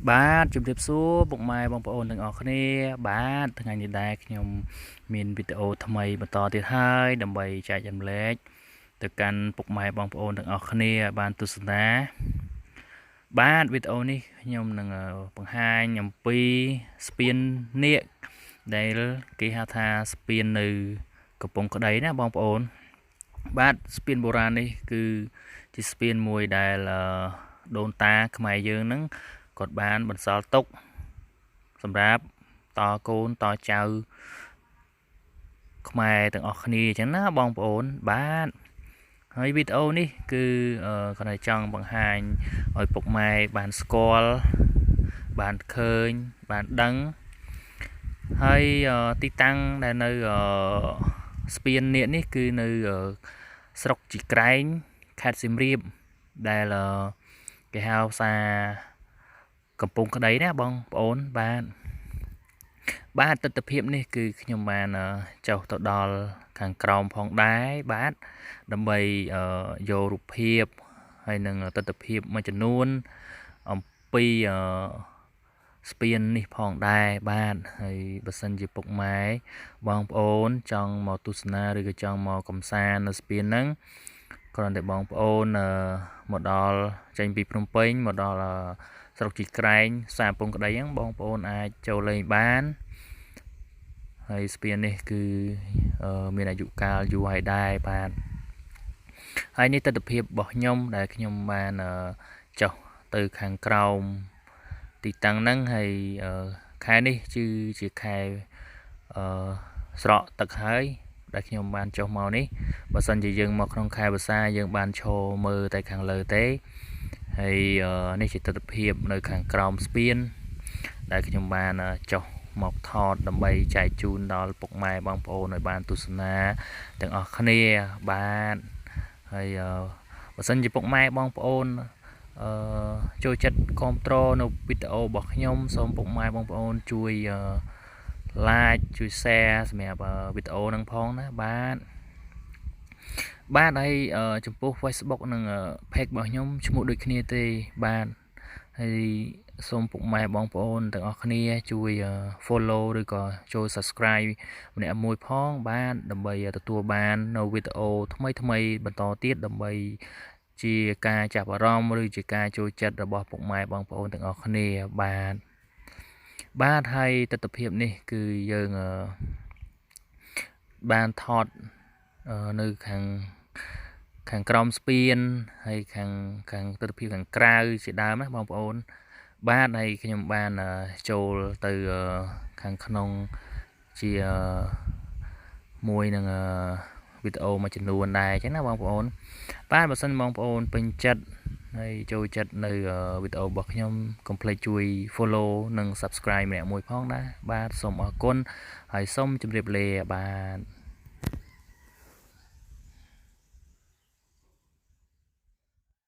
បាទជម្រាបសួរពុកម៉ែបងប្អូនទាំងអស់គ្នាបាទថ្ងៃនេះដែរខ្ញុំមានវីដេអូថ្មីបន្តទៀតហើយដើម្បីចែករំលែកទៅកាន់ពុកម៉ែបងប្អូនទាំងអស់គ្នាបានទស្សនាបាទវីដេអូនេះខ្ញុំនឹងបង្ហាញអំពីស្ពាននាគដែលគេហៅថាស្ពាននៅកំពង់ក្តីណាបងប្អូនបាទស្ពានបុរាណនេះគឺជាស្ពានមួយដែលដូនតាខ្មែរយើងហ្នឹងគាត់បានបន្សល់ទុកសម្រាប់តកូនតចៅខ្មែរទាំងអស់គ្នាអញ្ចឹងណាបងប្អូនបាទហើយវីដេអូនេះគឺគាត់តែចង់បង្ហាញឲ្យពុកម៉ែបានស្គាល់បានឃើញបានដឹងហើយទីតាំងដែលនៅស្ពាននាគនេះគឺនៅស្រុកជីក្រែងខេត្តសៀមរាបដែលគេហៅផ្សារកំពង់ក្តីណាបងប្អូនបាទទស្សនភាពនេះគឺខ្ញុំបានចុះទៅដល់ខាងក្រោមផងដែរបាទដើម្បីយករូបភាពហើយនឹងទស្សនភាពមួយចំនួនអំពីស្ពាននេះផងដែរបាទហើយបើសិនជាពុកម៉ែបងប្អូនចង់មកទស្សនាឬក៏ចង់មកកំសាន្តនៅស្ពានហ្នឹងគ្រាន់តែបងប្អូនមកដល់ចេញពីភ្នំពេញមកដល់ស្រុកជីក្រែងផ្សារកំពង់ក្តីហ្នឹងបងប្អូនអាចចូលលេងបានហើយស្ពាននេះគឺមានអាយុកាលយូរហើយដែរបាទហើយនេះទស្សនភាពរបស់ខ្ញុំដែលខ្ញុំបានចុះទៅខាងក្រោមទីតាំងហ្នឹងហើយខែនេះគឺជាខែស្រកទឹកហើយដែលខ្ញុំបានចុះមកនេះបើសិនជាយើងមកក្នុងខែវស្សាយើងបានឈរមើលតែខាងលើទេហើយនេះជាទស្សនភាពនៅខាងក្រោមស្ពានដែលខ្ញុំបានចុះមកថតដើម្បីចែកជូនដល់ពុកម៉ែបងប្អូនឲ្យបានទស្សនាទាំងអស់គ្នាបាទហើយបើសិនជាពុកម៉ែបងប្អូនចូលចិត្តគាំទ្រនៅវីដេអូរបស់ខ្ញុំសូមពុកម៉ែបងប្អូនជួយ like ជួយ share សម្រាប់វីដេអូហ្នឹងផងណាបាទហើយចំពោះ Facebook និង page របស់ខ្ញុំឈ្មោះដូចគ្នាទេបាទហើយសូមពុកម៉ែបងប្អូនទាំងអស់គ្នាជួយ follow ឬក៏ចូល subscribe ម្នាក់មួយផងបាទដើម្បីទទួលបាននៅវីដេអូថ្មីបន្តទៀតដើម្បីជាការចាប់អារម្មណ៍ឬជាការចូលចិត្តរបស់ពុកម៉ែបងប្អូនទាំងអស់គ្នាបាទហើយទស្សនភាពនេះគឺយើងបានថតនៅខាងក្រោមស្ពានហើយខាងទស្សនភាពខាងក្រៅជាដើមណាបងប្អូនបាទហើយខ្ញុំបានចូលទៅខាងក្នុងជាមួយនឹងវីដេអូមួយចំនួនដែរអញ្ចឹងណាបងប្អូនបាទបើសិនបងប្អូនពេញចិត្តហើយចូលចិត្តនៅវីដេអូរបស់ខ្ញុំកុំភ្លេចជួយ follow និង subscribe ម្នាក់មួយផងណាបាទសូមអរគុណហើយសូមជម្រាបលាបាទ